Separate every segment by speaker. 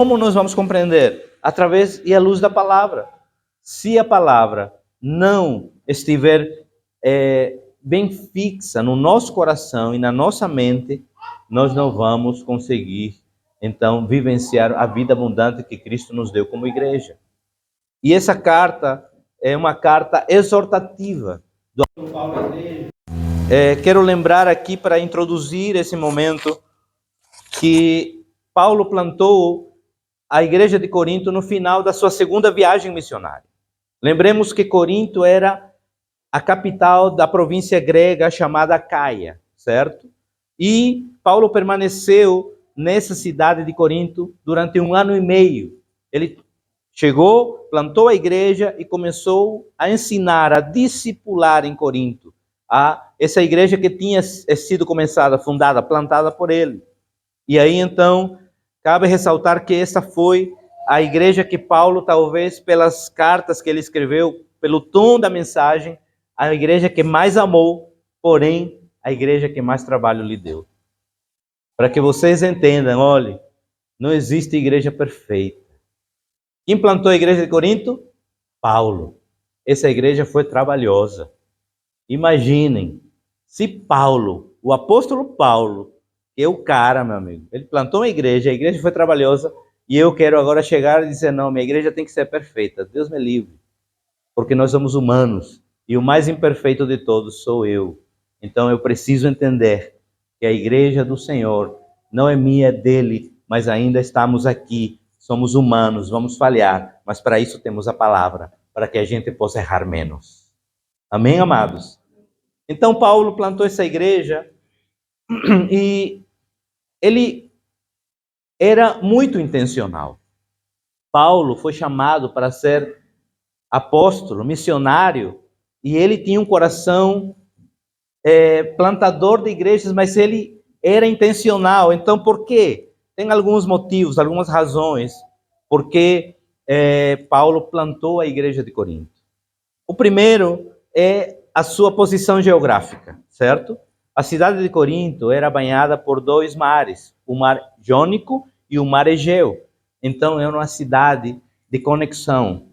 Speaker 1: Como nós vamos compreender? Através e à luz da palavra. Se a palavra não estiver bem fixa no nosso coração e na nossa mente, nós não vamos conseguir, então, vivenciar a vida abundante que Cristo nos deu como igreja. E essa carta é uma carta exortativa do apóstolo Paulo à igreja. Quero lembrar aqui, para introduzir esse momento, que Paulo plantou a igreja de Corinto no final da sua segunda viagem missionária. Lembremos que Corinto era a capital da província grega chamada Caia, certo? E Paulo permaneceu nessa cidade de Corinto durante 1 ano e meio. Ele chegou, plantou a igreja e começou a ensinar, a discipular em Corinto, essa igreja que tinha sido fundada, plantada por ele. E aí, então, cabe ressaltar que essa foi a igreja que Paulo, talvez pelas cartas que ele escreveu, pelo tom da mensagem, a igreja que mais amou, porém, a igreja que mais trabalho lhe deu. Para que vocês entendam, olhe, não existe igreja perfeita. Quem plantou a igreja de Corinto? Paulo. Essa igreja foi trabalhosa. Imaginem, se Paulo, o apóstolo Paulo, que é o cara, meu amigo, ele plantou uma igreja, a igreja foi trabalhosa, e eu quero agora chegar e dizer, não, minha igreja tem que ser perfeita. Deus me livre. Porque nós somos humanos, e o mais imperfeito de todos sou eu. Então eu preciso entender que a igreja do Senhor não é minha, é dele, mas ainda estamos aqui, somos humanos, vamos falhar, mas para isso temos a palavra, para que a gente possa errar menos. Amém, amados? Então Paulo plantou essa igreja e ele era muito intencional. Paulo foi chamado para ser apóstolo, missionário, e ele tinha um coração plantador de igrejas, mas ele era intencional. Então, por quê? Tem alguns motivos, algumas razões, porque Paulo plantou a igreja de Corinto. O primeiro é a sua posição geográfica, certo? A cidade de Corinto era banhada por 2 mares, o mar Jônico e o mar Egeu. Então, era uma cidade de conexão.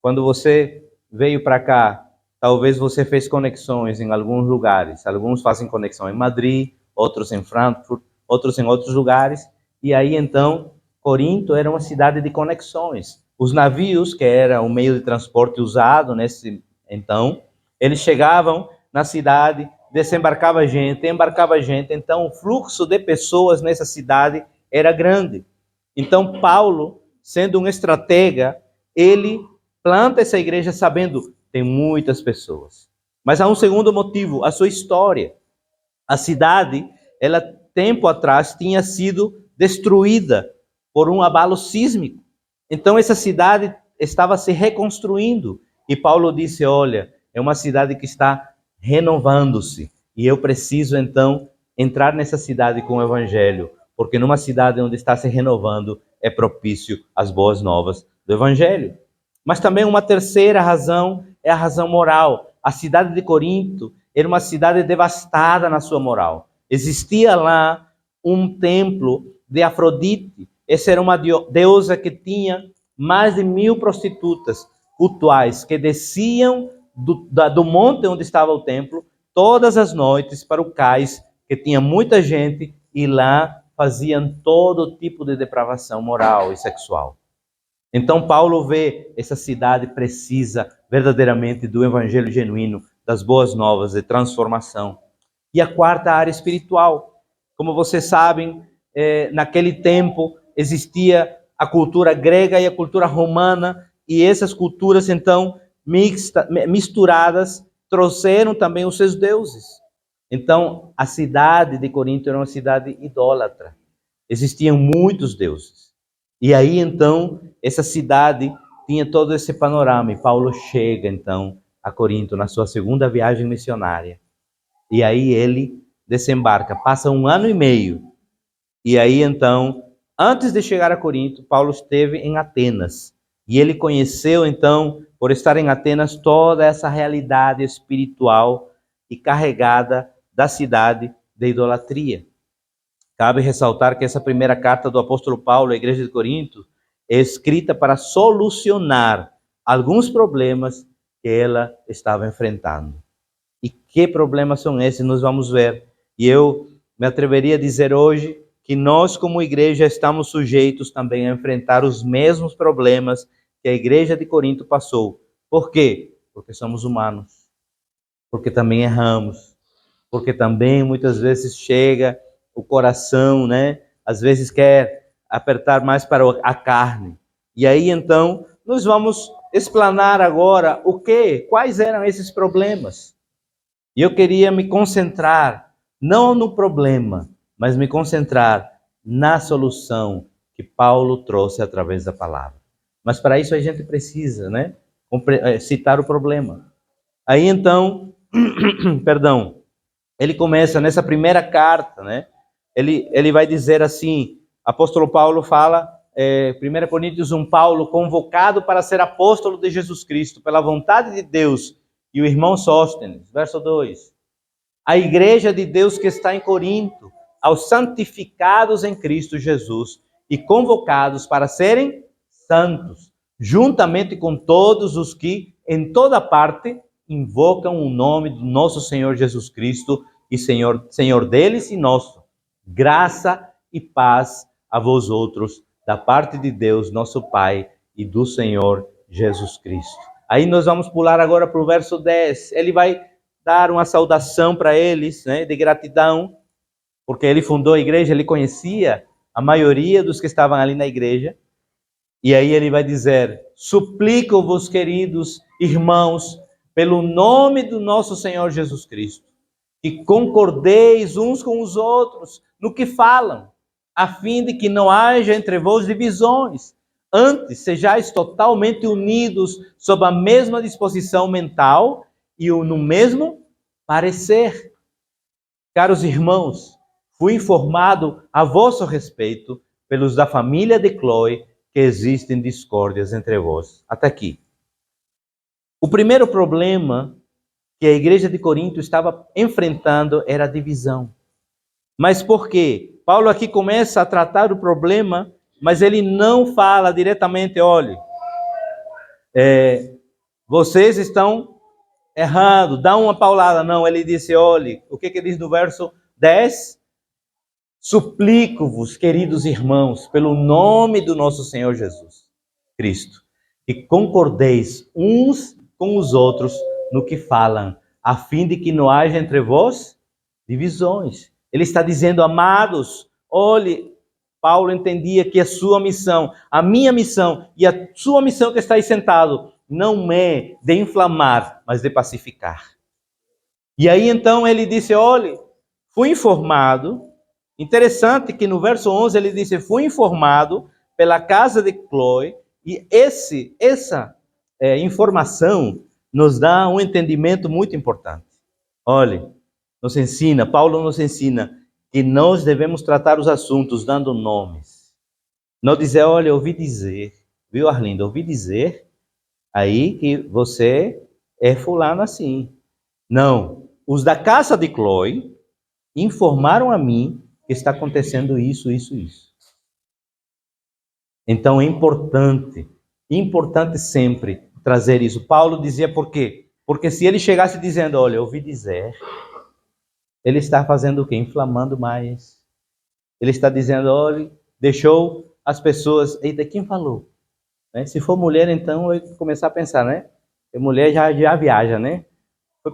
Speaker 1: Quando você veio para cá, talvez você fez conexões em alguns lugares. Alguns fazem conexão em Madrid, outros em Frankfurt, outros em outros lugares. E aí, então, Corinto era uma cidade de conexões. Os navios, que era o meio de transporte usado então, eles chegavam na cidade, desembarcava gente, embarcava gente. Então, o fluxo de pessoas nessa cidade era grande. Então, Paulo, sendo um estratega, ele planta essa igreja sabendo tem muitas pessoas. Mas há um segundo motivo, a sua história. A cidade, ela tempo atrás tinha sido destruída por um abalo sísmico. Então essa cidade estava se reconstruindo. E Paulo disse, olha, é uma cidade que está renovando-se. E eu preciso então entrar nessa cidade com o evangelho, porque numa cidade onde está se renovando é propício às boas novas do evangelho. Mas também uma terceira razão é a razão moral. A cidade de Corinto era uma cidade devastada na sua moral. Existia lá um templo de Afrodite. Essa era uma deusa que tinha mais de 1000 prostitutas cultuais que desciam do monte onde estava o templo todas as noites para o cais, que tinha muita gente, e lá faziam todo tipo de depravação moral e sexual. Então Paulo vê essa cidade precisa verdadeiramente do evangelho genuíno, das boas novas de transformação. E a quarta área espiritual. Como vocês sabem, naquele tempo existia a cultura grega e a cultura romana, e essas culturas então misturadas trouxeram também os seus deuses. Então a cidade de Corinto era uma cidade idólatra. Existiam muitos deuses. E aí, então, essa cidade tinha todo esse panorama. E Paulo chega, então, a Corinto na sua segunda viagem missionária. E aí ele desembarca, passa 1 ano e meio. E aí, então, antes de chegar a Corinto, Paulo esteve em Atenas. E ele conheceu, então, por estar em Atenas, toda essa realidade espiritual e carregada da cidade de idolatria. Cabe ressaltar que essa primeira carta do apóstolo Paulo à igreja de Corinto é escrita para solucionar alguns problemas que ela estava enfrentando. E que problemas são esses? Nós vamos ver. E eu me atreveria a dizer hoje que nós, como igreja, estamos sujeitos também a enfrentar os mesmos problemas que a igreja de Corinto passou. Por quê? Porque somos humanos. Porque também erramos. Porque também muitas vezes chega o coração, né? Às vezes quer apertar mais para a carne. E aí então nós vamos explanar agora quais eram esses problemas. E eu queria me concentrar não no problema, mas me concentrar na solução que Paulo trouxe através da palavra. Mas para isso a gente precisa, né, citar o problema. Aí então, perdão, ele começa nessa primeira carta, né? Ele vai dizer assim, apóstolo Paulo fala, 1 Coríntios 1, Paulo, convocado para ser apóstolo de Jesus Cristo, pela vontade de Deus, e o irmão Sóstenes, verso 2. A igreja de Deus que está em Corinto, aos santificados em Cristo Jesus, e convocados para serem santos, juntamente com todos os que, em toda parte, invocam o nome do nosso Senhor Jesus Cristo, e Senhor deles e nosso. Graça e paz a vós outros, da parte de Deus, nosso Pai, e do Senhor Jesus Cristo. Aí nós vamos pular agora para o verso 10. Ele vai dar uma saudação para eles, né, de gratidão, porque ele fundou a igreja, ele conhecia a maioria dos que estavam ali na igreja. E aí ele vai dizer: suplico-vos, queridos irmãos, pelo nome do nosso Senhor Jesus Cristo, que concordeis uns com os outros no que falam, a fim de que não haja entre vós divisões. Antes, sejais totalmente unidos sob a mesma disposição mental e no mesmo parecer. Caros irmãos, fui informado a vosso respeito pelos da família de Cloe que existem discórdias entre vós. Até aqui. O primeiro problema que a igreja de Corinto estava enfrentando era a divisão. Mas por quê? Paulo aqui começa a tratar o problema, mas ele não fala diretamente, olha, vocês estão errando, dá uma paulada. Não, ele disse, olha, o que diz no verso 10? Suplico-vos, queridos irmãos, pelo nome do nosso Senhor Jesus Cristo, que concordeis uns com os outros no que falam, a fim de que não haja entre vós divisões. Ele está dizendo, amados, olhe, Paulo entendia que a sua missão, a minha missão e a sua missão que está aí sentado, não é de inflamar, mas de pacificar. E aí então ele disse, olhe, fui informado. Interessante que no verso 11 ele disse, fui informado pela casa de Cloe, e essa informação nos dá um entendimento muito importante. Olha, Paulo nos ensina que nós devemos tratar os assuntos dando nomes. Não dizer, olha, ouvi dizer, viu Arlindo, ouvi dizer aí que você é fulano assim. Não, os da casa de Cloe informaram a mim que está acontecendo isso. Então é importante sempre trazer isso. Paulo dizia por quê? Porque se ele chegasse dizendo, olha, eu ouvi dizer, ele está fazendo o quê? Inflamando mais. Ele está dizendo, olha, deixou as pessoas, eita, quem falou? Né? Se for mulher, então, eu começar a pensar, né? A mulher já viaja, né? Foi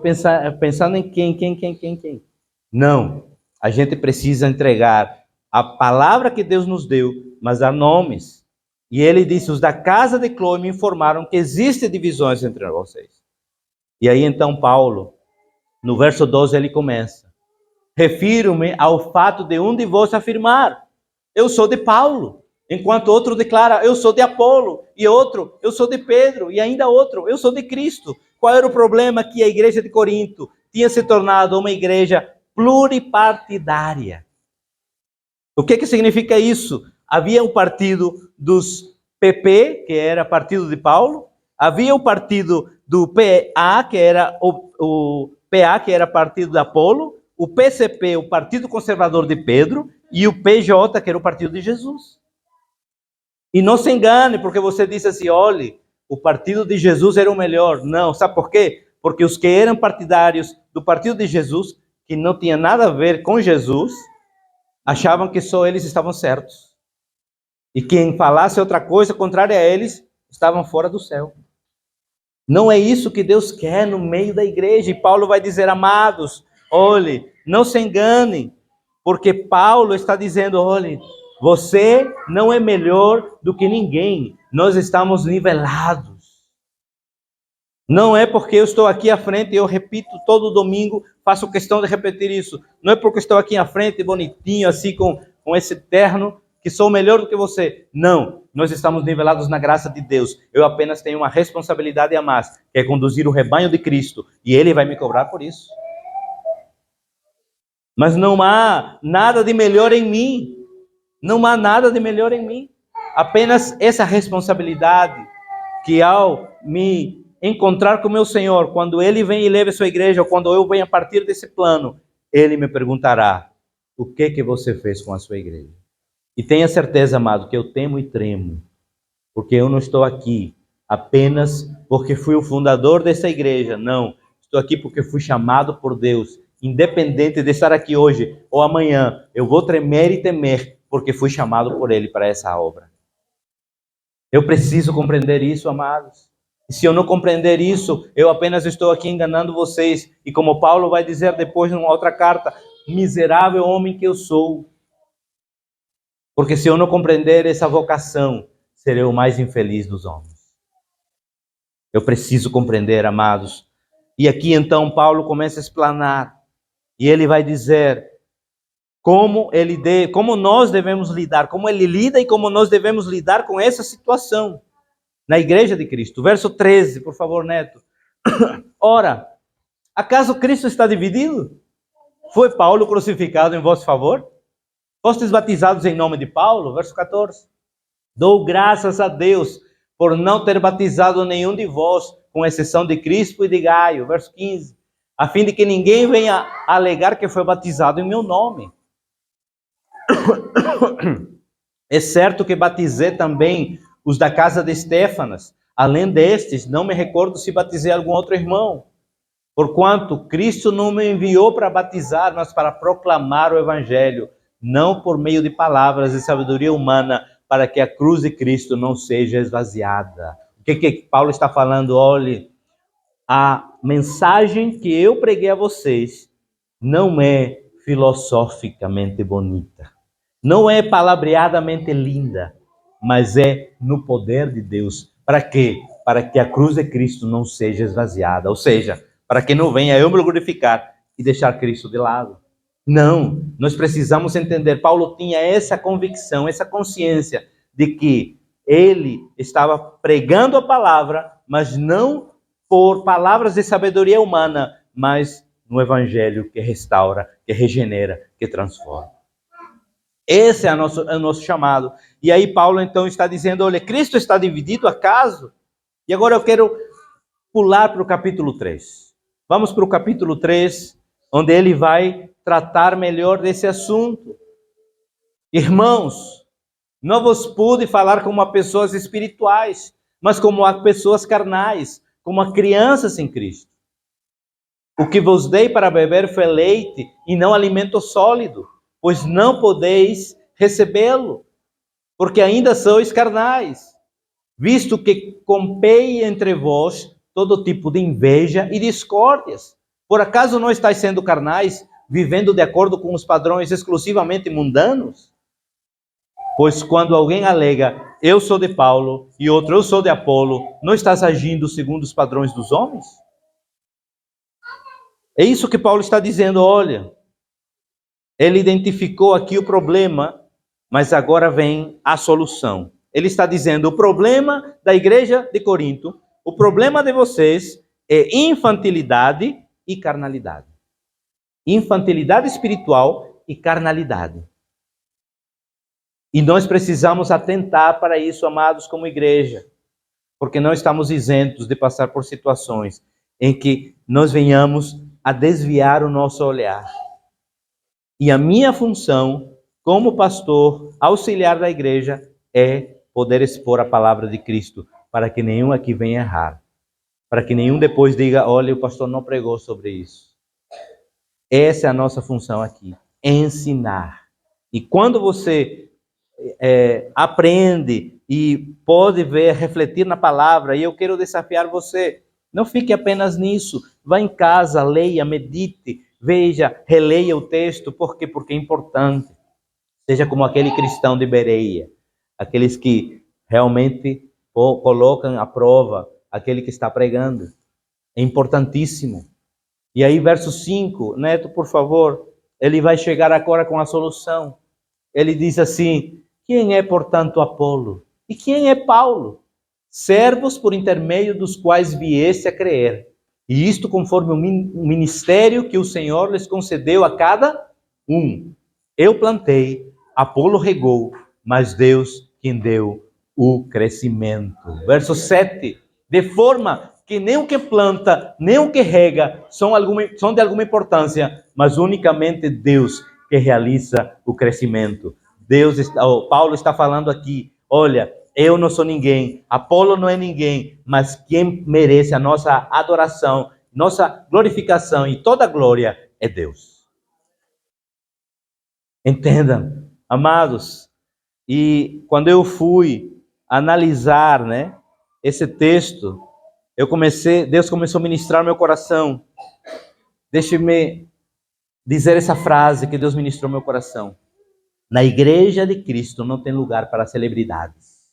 Speaker 1: pensando em quem. Não. A gente precisa entregar a palavra que Deus nos deu, mas há nomes. E ele disse, os da casa de Cloe me informaram que existem divisões entre vocês. E aí então Paulo, no verso 12, ele começa. Refiro-me ao fato de um de vós afirmar, eu sou de Paulo, enquanto outro declara, eu sou de Apolo, e outro, eu sou de Pedro, e ainda outro, eu sou de Cristo. Qual era o problema? Que a igreja de Corinto tinha se tornado uma igreja pluripartidária. O que significa isso? Havia o partido dos PP, que era partido de Paulo, havia o partido do PA, que era o PA, que era partido de Apolo, o PCP, o Partido Conservador de Pedro, e o PJ, que era o partido de Jesus. E não se engane, porque você disse assim, olhe, o partido de Jesus era o melhor. Não, sabe por quê? Porque os que eram partidários do partido de Jesus, que não tinha nada a ver com Jesus, achavam que só eles estavam certos. E quem falasse outra coisa contrária a eles, estavam fora do céu. Não é isso que Deus quer no meio da igreja. E Paulo vai dizer, amados, olhe, não se enganem, porque Paulo está dizendo, olhe, você não é melhor do que ninguém. Nós estamos nivelados. Não é porque eu estou aqui à frente e eu repito todo domingo, faço questão de repetir isso. Não é porque eu estou aqui à frente, bonitinho, assim, com esse terno, que sou melhor do que você. Não, nós estamos nivelados na graça de Deus. Eu apenas tenho uma responsabilidade a mais, que é conduzir o rebanho de Cristo. E Ele vai me cobrar por isso. Mas não há nada de melhor em mim. Não há nada de melhor em mim. Apenas essa responsabilidade que ao me encontrar com o meu Senhor, quando Ele vem e leva a sua igreja, ou quando eu venho a partir desse plano, Ele me perguntará, o que você fez com a sua igreja? E tenha certeza, amado, que eu temo e tremo, porque eu não estou aqui apenas porque fui o fundador dessa igreja, não. Estou aqui porque fui chamado por Deus, independente de estar aqui hoje ou amanhã, eu vou tremer e temer, porque fui chamado por Ele para essa obra. Eu preciso compreender isso, amados. E se eu não compreender isso, eu apenas estou aqui enganando vocês. E como Paulo vai dizer depois numa outra carta, miserável homem que eu sou. Porque se eu não compreender essa vocação, serei o mais infeliz dos homens. Eu preciso compreender, amados. E aqui então Paulo começa a explanar. E ele vai dizer como nós devemos lidar, como ele lida e como nós devemos lidar com essa situação na igreja de Cristo. Verso 13, por favor, Neto. Ora, acaso Cristo está dividido? Foi Paulo crucificado em vosso favor? Fostes batizados em nome de Paulo? Verso 14. Dou graças a Deus por não ter batizado nenhum de vós, com exceção de Crispo e de Gaio. Verso 15. A fim de que ninguém venha alegar que foi batizado em meu nome. É certo que batizei também os da casa de Estéfanas. Além destes, não me recordo se batizei algum outro irmão. Porquanto Cristo não me enviou para batizar, mas para proclamar o Evangelho, não por meio de palavras e sabedoria humana, para que a cruz de Cristo não seja esvaziada. O que Paulo está falando? Olhe, a mensagem que eu preguei a vocês não é filosoficamente bonita, não é palavreadamente linda, mas é no poder de Deus. Para quê? Para que a cruz de Cristo não seja esvaziada, ou seja, para que não venha eu me glorificar e deixar Cristo de lado. Não, nós precisamos entender, Paulo tinha essa convicção, essa consciência de que ele estava pregando a palavra, mas não por palavras de sabedoria humana, mas no Evangelho que restaura, que regenera, que transforma. Esse é o nosso chamado. E aí Paulo então está dizendo, olha, Cristo está dividido acaso? E agora eu quero pular para o capítulo 3. Vamos para o capítulo 3, onde ele vai tratar melhor desse assunto. Irmãos, não vos pude falar como a pessoas espirituais, mas como a pessoas carnais, como a crianças em Cristo. O que vos dei para beber foi leite e não alimento sólido, pois não podeis recebê-lo, porque ainda sois carnais, visto que compei entre vós todo tipo de inveja e discórdias. Por acaso não estáis sendo carnais, vivendo de acordo com os padrões exclusivamente mundanos? Pois quando alguém alega, eu sou de Paulo, e outro, eu sou de Apolo, não estás agindo segundo os padrões dos homens? É isso que Paulo está dizendo, olha. Ele identificou aqui o problema, mas agora vem a solução. Ele está dizendo, o problema da igreja de Corinto, o problema de vocês é infantilidade e carnalidade. Infantilidade espiritual e carnalidade. E nós precisamos atentar para isso, amados, como igreja, porque não estamos isentos de passar por situações em que nós venhamos a desviar o nosso olhar. E a minha função como pastor, auxiliar da igreja, é poder expor a palavra de Cristo, para que nenhum aqui venha errar. Para que nenhum depois diga, olha, o pastor não pregou sobre isso. Essa é a nossa função aqui, ensinar. E quando você aprende e pode ver, refletir na palavra, e eu quero desafiar você, não fique apenas nisso, vá em casa, leia, medite, veja, releia o texto, por quê? Porque é importante. Seja como aquele cristão de Bereia, aqueles que realmente colocam à prova aquele que está pregando. É importantíssimo. E aí, verso 5, Neto, por favor, ele vai chegar agora com a solução. Ele diz assim, quem é, portanto, Apolo? E quem é Paulo? Servos por intermédio dos quais viesse a crer. E isto conforme o ministério que o Senhor lhes concedeu a cada um. Eu plantei, Apolo regou, mas Deus quem deu o crescimento. Verso 7, de forma que nem o que planta, nem o que rega são de alguma importância, mas unicamente Deus que realiza o crescimento. Paulo está falando aqui, olha, eu não sou ninguém, Apolo não é ninguém, mas quem merece a nossa adoração, nossa glorificação e toda a glória é Deus. Entendam, amados, e quando eu fui analisar, esse texto, Deus começou a ministrar no meu coração. Deixe-me dizer essa frase que Deus ministrou no meu coração. Na igreja de Cristo não tem lugar para celebridades.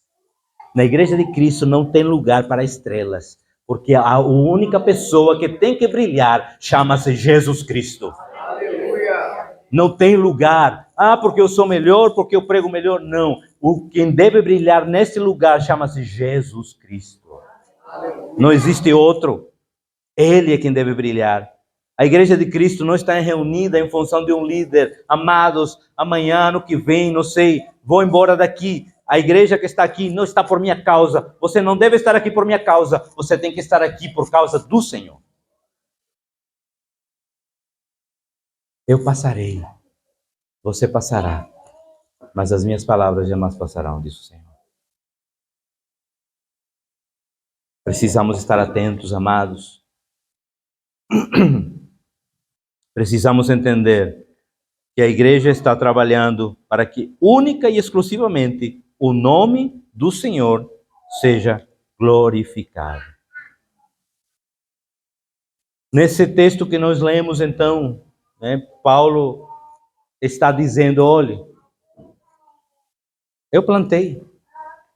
Speaker 1: Na igreja de Cristo não tem lugar para estrelas. Porque a única pessoa que tem que brilhar chama-se Jesus Cristo. Aleluia. Não tem lugar. Porque eu sou melhor, porque eu prego melhor. Não. Quem deve brilhar nesse lugar chama-se Jesus Cristo. Não existe outro. Ele é quem deve brilhar. A igreja de Cristo não está reunida em função de um líder. Amados, amanhã, ano que vem, não sei, vou embora daqui. A igreja que está aqui não está por minha causa. Você não deve estar aqui por minha causa. Você tem que estar aqui por causa do Senhor. Eu passarei. Você passará. Mas as minhas palavras jamais passarão, disse o Senhor. Precisamos estar atentos, amados. Precisamos entender que a igreja está trabalhando para que única e exclusivamente o nome do Senhor seja glorificado. Nesse texto que nós lemos, então, Paulo está dizendo, olha, eu plantei,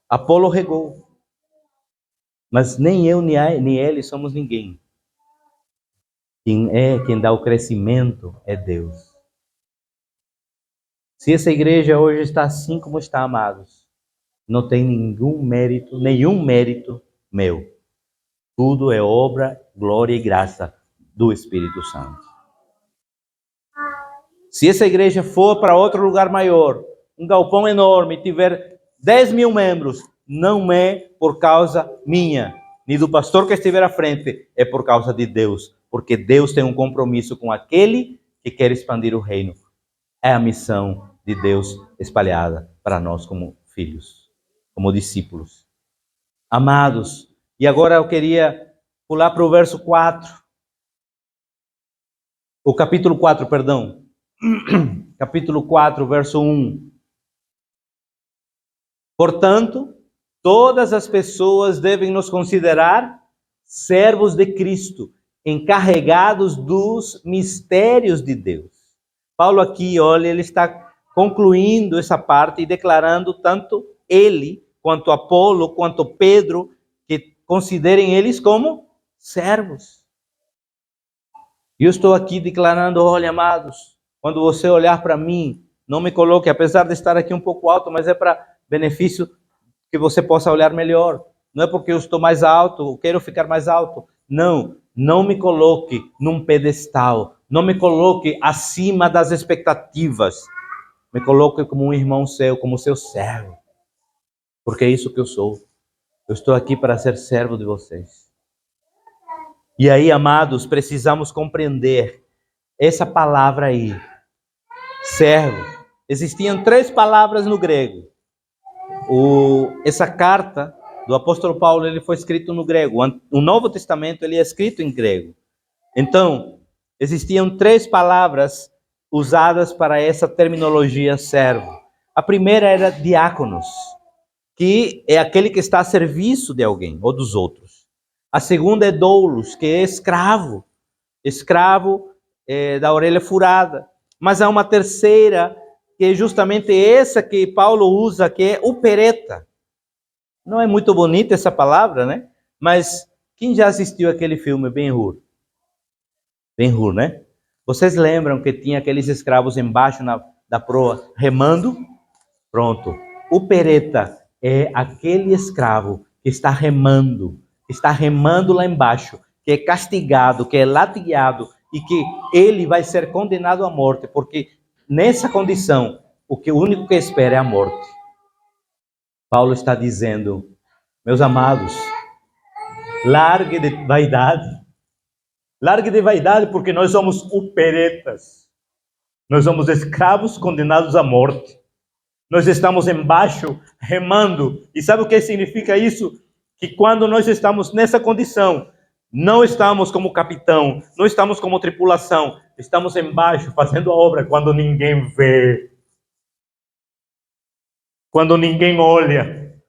Speaker 1: Apolo regou, mas nem eu nem ele somos ninguém. Quem dá o crescimento é Deus. Se essa igreja hoje está assim como está, amados, não tem nenhum mérito meu. Tudo é obra, glória e graça do Espírito Santo. Se essa igreja for para outro lugar maior, um galpão enorme, tiver 10 mil membros, não é por causa minha, nem do pastor que estiver à frente, é por causa de Deus. Porque Deus tem um compromisso com aquele que quer expandir o reino. É a missão de Deus espalhada para nós como filhos, como discípulos. Amados, e agora eu queria pular para o verso 4. O capítulo 4, perdão. Capítulo 4, verso 1. Portanto, todas as pessoas devem nos considerar servos de Cristo, encarregados dos mistérios de Deus. Paulo aqui, olha, ele está concluindo essa parte e declarando tanto ele, quanto Apolo, quanto Pedro, que considerem eles como servos. E eu estou aqui declarando, olha, amados, quando você olhar para mim, não me coloque, apesar de estar aqui um pouco alto, mas é para benefício que você possa olhar melhor. Não é porque eu estou mais alto, eu quero ficar mais alto. Não me coloque num pedestal. Não me coloque acima das expectativas. Me coloque como um irmão seu, como seu servo. Porque é isso que eu sou. Eu estou aqui para ser servo de vocês. E aí, amados, precisamos compreender essa palavra aí. Servo. existiam 3 palavras no grego. Essa carta do apóstolo Paulo, ele foi escrito no grego. O Novo Testamento, ele é escrito em grego. Então, existiam 3 palavras usadas para essa terminologia servo. A primeira era diáconos, que é aquele que está a serviço de alguém ou dos outros. A segunda é doulos, que é escravo da orelha furada. Mas há uma terceira, que é justamente essa que Paulo usa, que é opereta. Não é muito bonita essa palavra, né? Mas quem já assistiu aquele filme Ben-Hur? Ben-Hur, né? Vocês lembram que tinha aqueles escravos embaixo da proa remando? Pronto. Opereta é aquele escravo que está remando lá embaixo, que é castigado, que é latigado e que ele vai ser condenado à morte, porque nessa condição, o único que espera é a morte. Paulo está dizendo, meus amados, largue de vaidade, porque nós somos operetas, nós somos escravos condenados à morte. Nós estamos embaixo, remando. E sabe o que significa isso? Que quando nós estamos nessa condição, não estamos como capitão, não estamos como tripulação, estamos embaixo fazendo a obra quando ninguém vê, quando ninguém olha,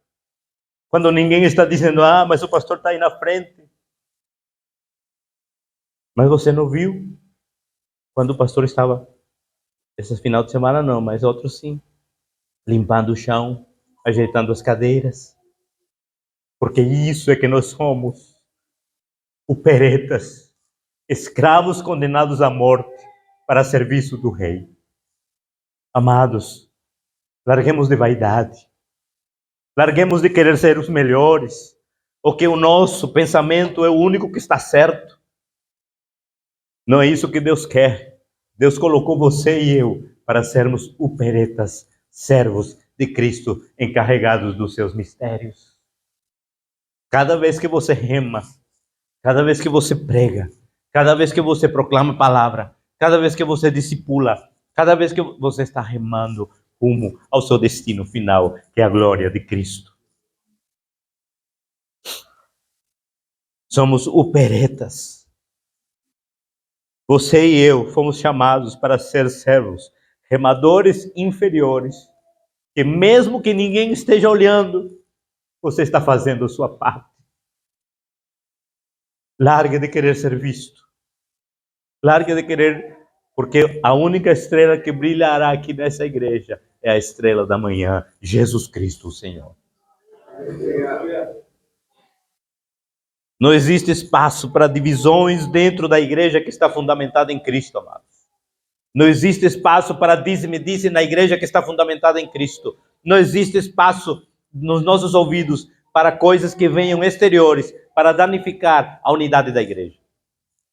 Speaker 1: quando ninguém está dizendo, mas o pastor está aí na frente. Mas você não viu quando o pastor estava, esse final de semana não, mas outros sim, limpando o chão, ajeitando as cadeiras. Porque isso é que nós somos, operetas, escravos condenados à morte para serviço do rei. Amados, larguemos de vaidade, larguemos de querer ser os melhores, ou que o nosso pensamento é o único que está certo. Não é isso que Deus quer. Deus colocou você e eu para sermos operetas, servos de Cristo, encarregados dos seus mistérios. Cada vez que você rema, cada vez que você prega, cada vez que você proclama a palavra, cada vez que você discipula, cada vez que você está remando rumo ao seu destino final, que é a glória de Cristo. Somos operetas. Você e eu fomos chamados para ser servos, remadores inferiores, que mesmo que ninguém esteja olhando, você está fazendo a sua parte. Largue de querer ser visto. Largue de querer, porque a única estrela que brilhará aqui nessa igreja é a estrela da manhã, Jesus Cristo, o Senhor. Não existe espaço para divisões dentro da igreja que está fundamentada em Cristo, amados. Não existe espaço para disse-me-disse na igreja que está fundamentada em Cristo. Não existe espaço nos nossos ouvidos para coisas que venham exteriores, para danificar a unidade da igreja.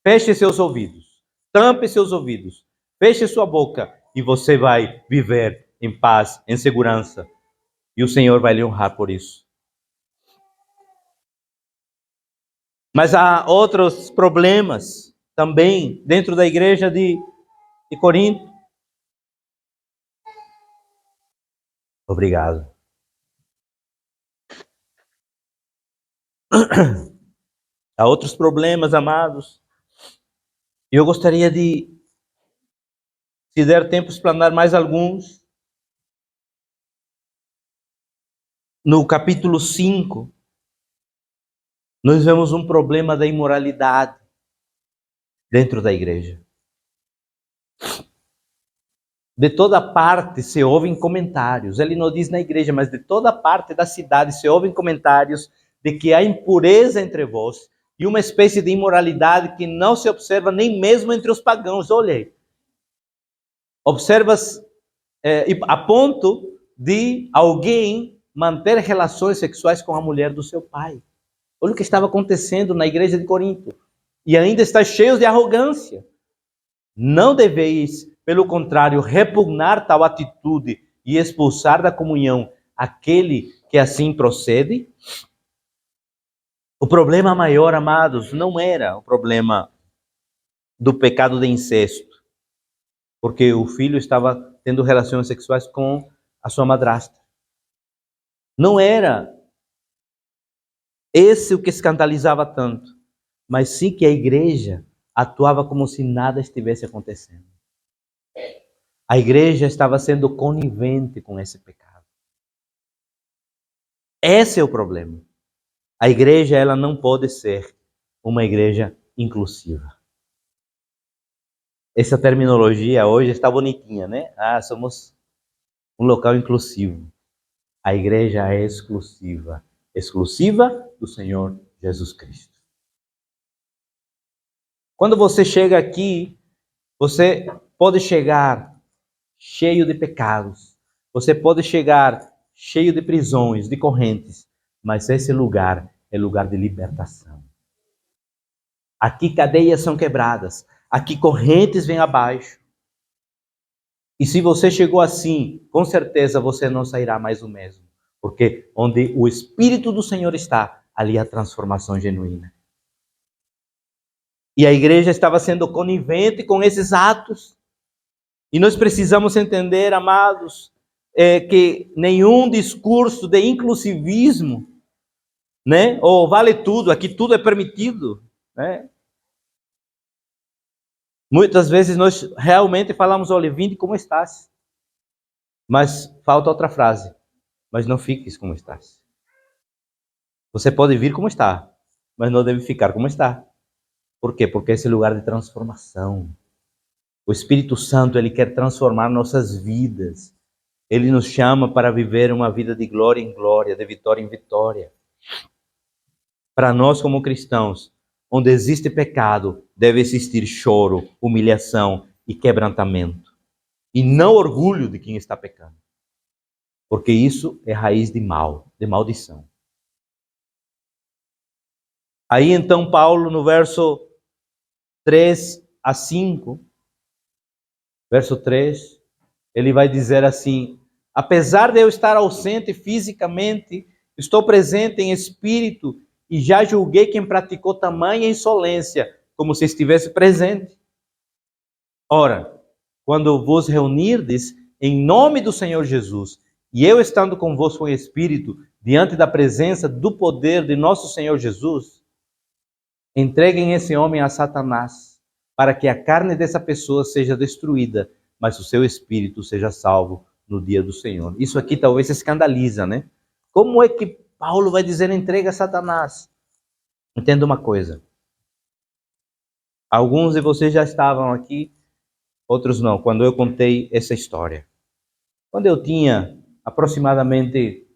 Speaker 1: Feche seus ouvidos, tampe seus ouvidos, feche sua boca e você vai viver em paz, em segurança. E o Senhor vai lhe honrar por isso. Mas há outros problemas também dentro da igreja de Corinto. Obrigado. Há outros problemas, amados. E eu gostaria de, se der tempo, explanar mais alguns. No capítulo 5, nós vemos um problema da imoralidade dentro da igreja. De toda parte se ouvem comentários, ele não diz na igreja, mas de toda parte da cidade se ouvem comentários de que há impureza entre vós e uma espécie de imoralidade que não se observa nem mesmo entre os pagãos. Olhei, observas a ponto de alguém manter relações sexuais com a mulher do seu pai. Olha o que estava acontecendo na igreja de Corinto. E ainda está cheio de arrogância. Não deveis, pelo contrário, repugnar tal atitude e expulsar da comunhão aquele que assim procede? O problema maior, amados, não era o problema do pecado de incesto, porque o filho estava tendo relações sexuais com a sua madrasta. Não era esse o que escandalizava tanto, mas sim que a igreja atuava como se nada estivesse acontecendo. A igreja estava sendo conivente com esse pecado. Esse é o problema. A igreja, ela não pode ser uma igreja inclusiva. Essa terminologia hoje está bonitinha, né? Somos um local inclusivo. A igreja é exclusiva. Exclusiva do Senhor Jesus Cristo. Quando você chega aqui, você pode chegar cheio de pecados. Você pode chegar cheio de prisões, de correntes. Mas esse lugar é lugar de libertação. Aqui cadeias são quebradas. Aqui correntes vêm abaixo. E se você chegou assim, com certeza você não sairá mais o mesmo. Porque onde o Espírito do Senhor está, ali há transformação genuína. E a igreja estava sendo conivente com esses atos. E nós precisamos entender, amados, que nenhum discurso de inclusivismo, né, ou vale tudo, aqui tudo é permitido, né? Muitas vezes nós realmente falamos, olha, vinde como estás. Mas falta outra frase. Mas não fiques como estás. Você pode vir como está, mas não deve ficar como está. Por quê? Porque esse é lugar de transformação. O Espírito Santo, ele quer transformar nossas vidas. Ele nos chama para viver uma vida de glória em glória, de vitória em vitória. Para nós como cristãos, onde existe pecado, deve existir choro, humilhação e quebrantamento. E não orgulho de quem está pecando. Porque isso é raiz de mal, de maldição. Aí então Paulo, no verso 3 a 5, verso 3, ele vai dizer assim: apesar de eu estar ausente fisicamente, estou presente em espírito e já julguei quem praticou tamanha insolência, como se estivesse presente. Ora, quando vos reunirdes em nome do Senhor Jesus, e eu estando convosco em espírito, diante da presença do poder de nosso Senhor Jesus, entreguem esse homem a Satanás, para que a carne dessa pessoa seja destruída, mas o seu espírito seja salvo no dia do Senhor. Isso aqui talvez se escandaliza, né? Como é que Paulo vai dizer entrega a Satanás? Entenda uma coisa. Alguns de vocês já estavam aqui, outros não, quando eu contei essa história. Quando eu tinha aproximadamente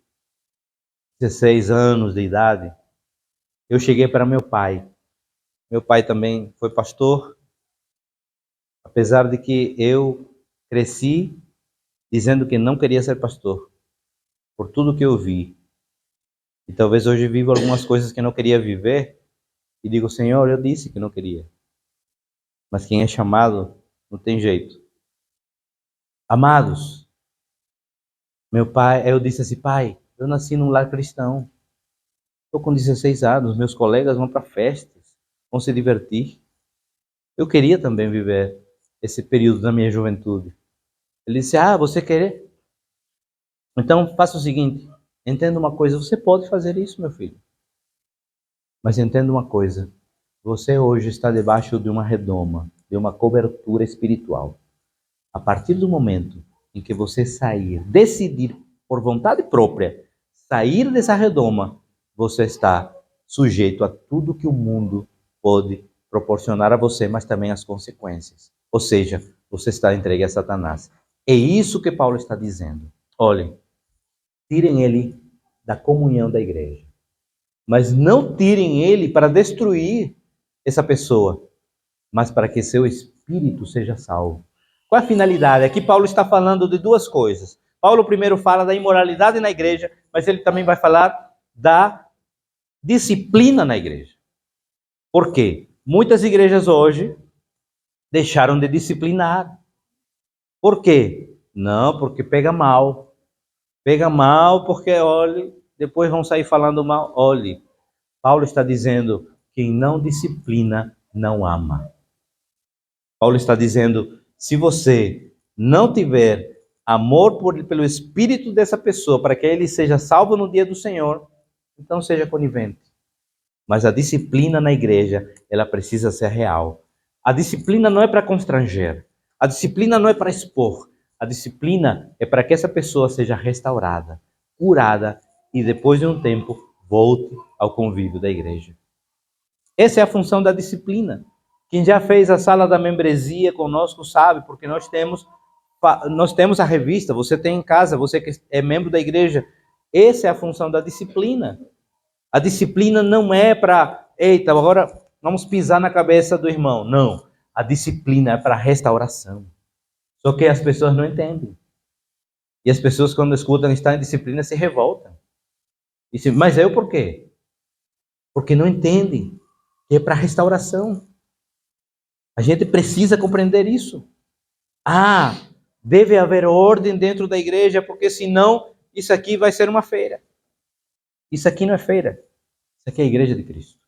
Speaker 1: 16 anos de idade, eu cheguei para meu pai. Meu pai também foi pastor, apesar de que eu cresci dizendo que não queria ser pastor, por tudo que eu vi. E talvez hoje vivo algumas coisas que não queria viver, e digo, Senhor, eu disse que não queria. Mas quem é chamado, não tem jeito. Amados, meu pai, eu disse assim, pai, eu nasci num lar cristão. Estou com 16 anos, meus colegas vão para festas, vão se divertir. Eu queria também viver esse período da minha juventude. Ele disse, você quer? Então faça o seguinte, entenda uma coisa, você pode fazer isso, meu filho. Mas entenda uma coisa, você hoje está debaixo de uma redoma, de uma cobertura espiritual. A partir do momento em que você sair, decidir por vontade própria, sair dessa redoma, você está sujeito a tudo que o mundo pode proporcionar a você, mas também as consequências. Ou seja, você está entregue a Satanás. É isso que Paulo está dizendo. Olhem, tirem ele da comunhão da igreja. Mas não tirem ele para destruir essa pessoa, mas para que seu espírito seja salvo. Qual é a finalidade? Aqui Paulo está falando de duas coisas. Paulo primeiro fala da imoralidade na igreja, mas ele também vai falar da disciplina na igreja. Por quê? Muitas igrejas hoje deixaram de disciplinar. Por quê? Não, porque pega mal. Pega mal porque, olhe, depois vão sair falando mal. Olhe, Paulo está dizendo, quem não disciplina, não ama. Paulo está dizendo, se você não tiver amor pelo Espírito dessa pessoa, para que ele seja salvo no dia do Senhor, então seja conivente. Mas a disciplina na igreja, ela precisa ser real. A disciplina não é para constranger. A disciplina não é para expor. A disciplina é para que essa pessoa seja restaurada, curada e depois de um tempo volte ao convívio da igreja. Essa é a função da disciplina. Quem já fez a sala da membresia conosco sabe, porque nós temos a revista, você tem em casa, você que é membro da igreja. Essa é a função da disciplina. A disciplina não é para, eita, agora vamos pisar na cabeça do irmão. Não. A disciplina é para restauração. Só que as pessoas não entendem. E as pessoas, quando escutam estar em disciplina, se revoltam. Dizem, mas eu por quê? Porque não entendem que é para restauração. A gente precisa compreender isso. Ah, deve haver ordem dentro da igreja, porque senão isso aqui vai ser uma feira. Isso aqui não é feira. Isso aqui é a igreja de Cristo.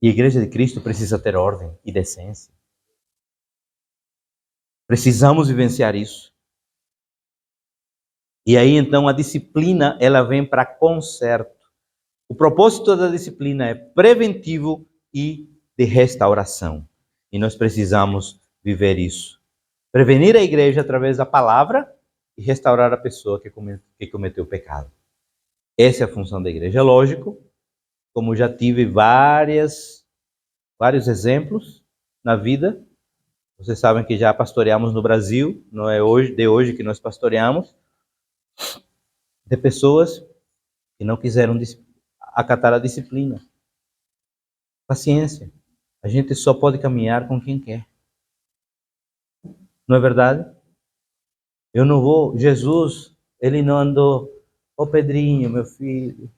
Speaker 1: E a igreja de Cristo precisa ter ordem e decência. Precisamos vivenciar isso. E aí, então, a disciplina, ela vem para conserto. O propósito da disciplina é preventivo e de restauração. E nós precisamos viver isso. Prevenir a igreja através da palavra e restaurar a pessoa que cometeu o pecado. Essa é a função da igreja. É lógico, como já tive vários exemplos na vida. Vocês sabem que já pastoreamos no Brasil, não é de hoje que nós pastoreamos, de pessoas que não quiseram acatar a disciplina. Paciência. A gente só pode caminhar com quem quer. Não é verdade? Eu não vou... Jesus, ele não andou... Ô Pedrinho, meu filho,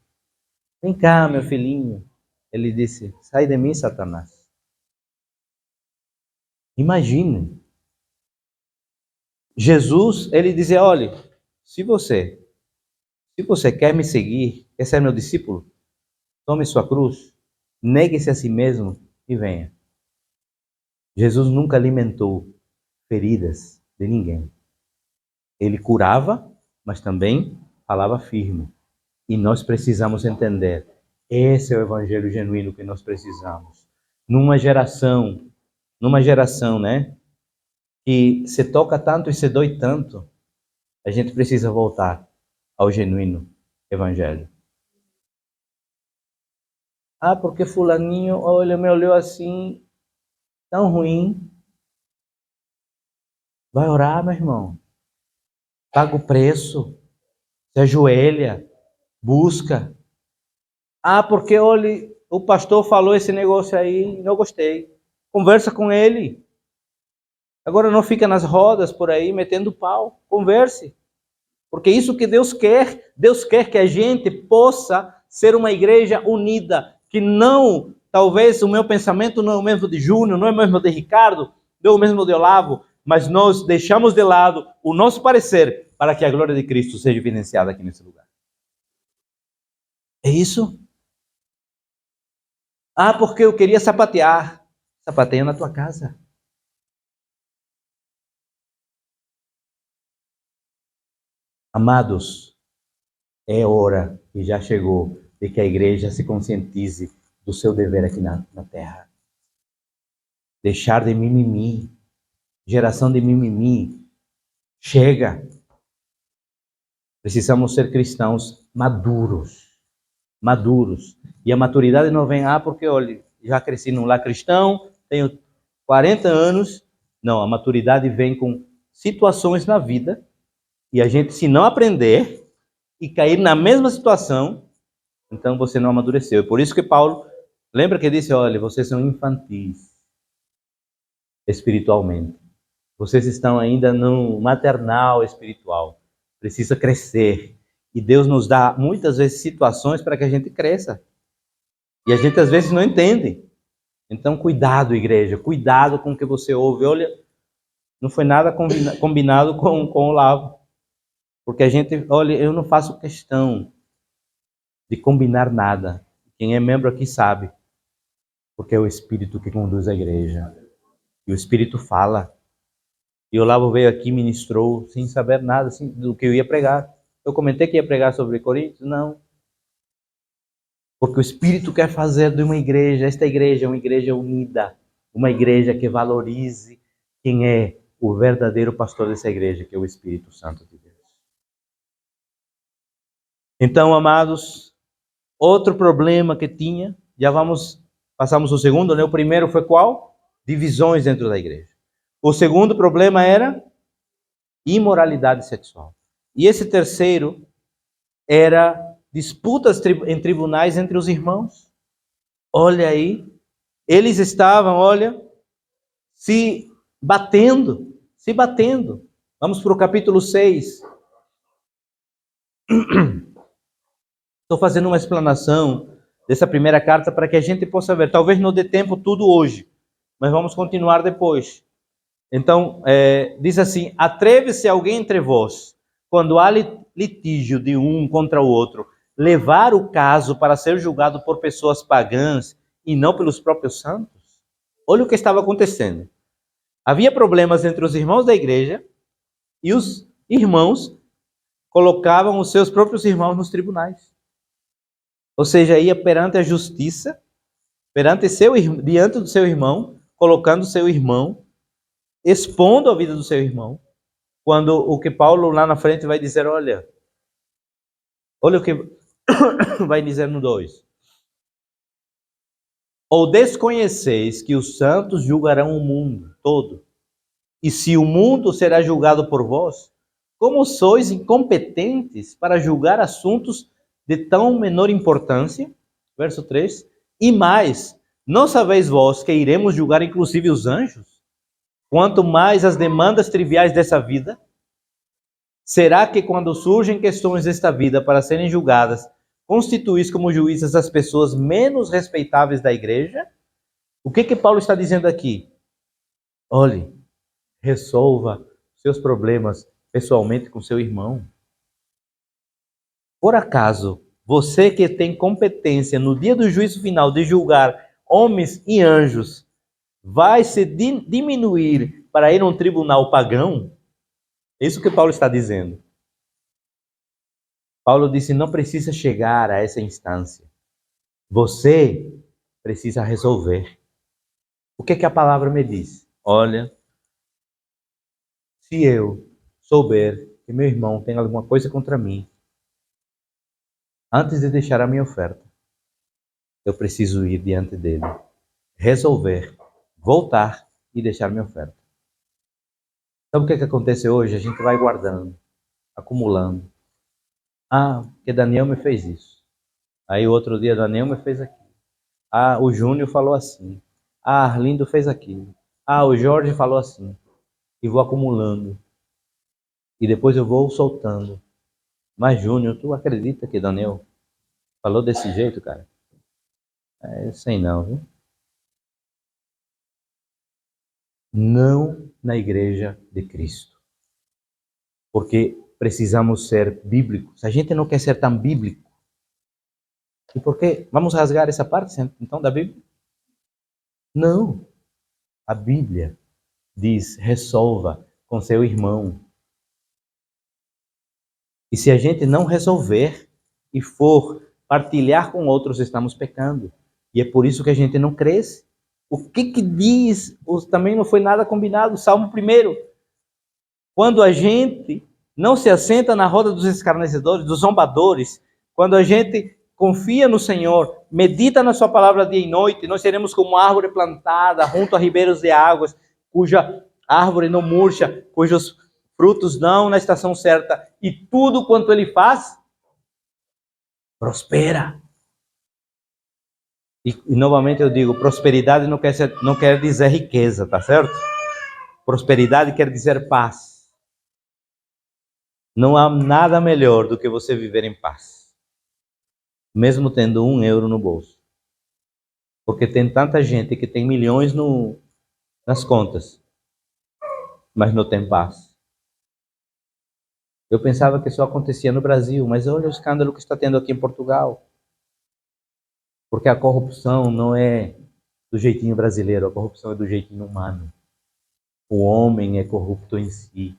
Speaker 1: vem cá, meu filhinho. Ele disse, sai de mim, Satanás. Imagine. Jesus, ele dizia, olha, se você quer me seguir, quer ser meu discípulo, tome sua cruz, negue-se a si mesmo e venha. Jesus nunca alimentou feridas de ninguém. Ele curava, mas também falava firme. E nós precisamos entender, esse é o evangelho genuíno que nós precisamos. Numa geração, né, que se toca tanto e se dói tanto, a gente precisa voltar ao genuíno evangelho. Ah, porque fulaninho, olha, me olhou assim, tão ruim. Vai orar, meu irmão. Paga o preço. Se ajoelha. Busca. Ah, porque, olha, o pastor falou esse negócio aí, não gostei. Conversa com ele. Agora não fica nas rodas por aí, metendo pau. Converse. Porque isso que Deus quer. Deus quer que a gente possa ser uma igreja unida. Que não, talvez o meu pensamento não é o mesmo de Júnior, não é o mesmo de Ricardo, não é o mesmo de Olavo, mas nós deixamos de lado o nosso parecer para que a glória de Cristo seja evidenciada aqui nesse lugar. É isso? Ah, porque eu queria sapatear. Sapateia na tua casa. Amados, é hora e já chegou de que a igreja se conscientize do seu dever aqui na terra. Deixar de mimimi. Geração de mimimi. Chega. Precisamos ser cristãos maduros. Maduros. E a maturidade não vem, porque, olha, já cresci num lar cristão, tenho 40 anos. Não, a maturidade vem com situações na vida e a gente, se não aprender e cair na mesma situação, então você não amadureceu. É por isso que Paulo, lembra que disse, olha, vocês são infantis espiritualmente. Vocês estão ainda no maternal espiritual. Precisa crescer. E Deus nos dá muitas vezes situações para que a gente cresça. E a gente às vezes não entende. Então cuidado, igreja. Cuidado com o que você ouve. Olha, não foi nada combinado com o Olavo. Porque a gente, olha, eu não faço questão de combinar nada. Quem é membro aqui sabe. Porque é o Espírito que conduz a igreja. E o Espírito fala. E o Olavo veio aqui e ministrou sem saber nada assim, do que eu ia pregar. Eu comentei que ia pregar sobre Coríntios? Não. Porque o Espírito quer fazer de uma igreja, esta igreja é uma igreja unida, uma igreja que valorize quem é o verdadeiro pastor dessa igreja, que é o Espírito Santo de Deus. Então, amados, outro problema que tinha, passamos o segundo, né? O primeiro foi qual? Divisões dentro da igreja. O segundo problema era imoralidade sexual. E esse terceiro era disputas em tribunais entre os irmãos. Olha aí, eles estavam, olha, se batendo. Vamos para o capítulo 6. Estou fazendo uma explanação dessa primeira carta para que a gente possa ver. Talvez não dê tempo tudo hoje, mas vamos continuar depois. Então, diz assim: atreve-se alguém entre vós, quando há litígio de um contra o outro, levar o caso para ser julgado por pessoas pagãs e não pelos próprios santos? Olha o que estava acontecendo. Havia problemas entre os irmãos da igreja e os irmãos colocavam os seus próprios irmãos nos tribunais. Ou seja, ia perante a justiça, diante do seu irmão, colocando o seu irmão, expondo a vida do seu irmão, quando o que Paulo lá na frente vai dizer, olha o que vai dizer no 2. Ou desconheceis que os santos julgarão o mundo todo, e se o mundo será julgado por vós, como sois incompetentes para julgar assuntos de tão menor importância? Verso 3. E mais, não sabeis vós que iremos julgar inclusive os anjos? Quanto mais as demandas triviais dessa vida? Será que quando surgem questões desta vida para serem julgadas, constituís como juízes as pessoas menos respeitáveis da igreja? O que Paulo está dizendo aqui? Olhe, resolva seus problemas pessoalmente com seu irmão. Por acaso, você que tem competência no dia do juízo final de julgar homens e anjos, vai se diminuir para ir a um tribunal pagão? É isso que Paulo está dizendo. Paulo disse, não precisa chegar a essa instância. Você precisa resolver. O que a palavra me diz? Olha, se eu souber que meu irmão tem alguma coisa contra mim, antes de deixar a minha oferta, eu preciso ir diante dele, resolver, voltar e deixar minha oferta. Sabe o que acontece hoje? A gente vai guardando, acumulando. Ah, porque Daniel me fez isso. Aí o outro dia Daniel me fez aquilo. Ah, o Júnior falou assim. Ah, Arlindo fez aquilo. Ah, o Jorge falou assim. E vou acumulando. E depois eu vou soltando. Mas, Júnior, tu acredita que Daniel falou desse jeito, cara? Sei não, viu? Não na igreja de Cristo. Porque precisamos ser bíblicos. A gente não quer ser tão bíblico. E por quê? Vamos rasgar essa parte, então, da Bíblia? Não. A Bíblia diz, resolva com seu irmão. E se a gente não resolver e for partilhar com outros, estamos pecando. E é por isso que a gente não cresce. O que diz? Também não foi nada combinado. Salmo 1. Quando a gente não se assenta na roda dos escarnecedores, dos zombadores, quando a gente confia no Senhor, medita na sua palavra dia e noite, nós seremos como uma árvore plantada junto a ribeiros de águas, cuja árvore não murcha, cujos frutos dão na estação certa, e tudo quanto ele faz, prospera. E novamente eu digo, prosperidade não quer dizer riqueza, tá certo? Prosperidade quer dizer paz. Não há nada melhor do que você viver em paz, mesmo tendo €1 no bolso. Porque tem tanta gente que tem milhões nas contas, mas não tem paz. Eu pensava que só acontecia no Brasil, mas olha o escândalo que está tendo aqui em Portugal. Porque a corrupção não é do jeitinho brasileiro, a corrupção é do jeitinho humano. O homem é corrupto em si.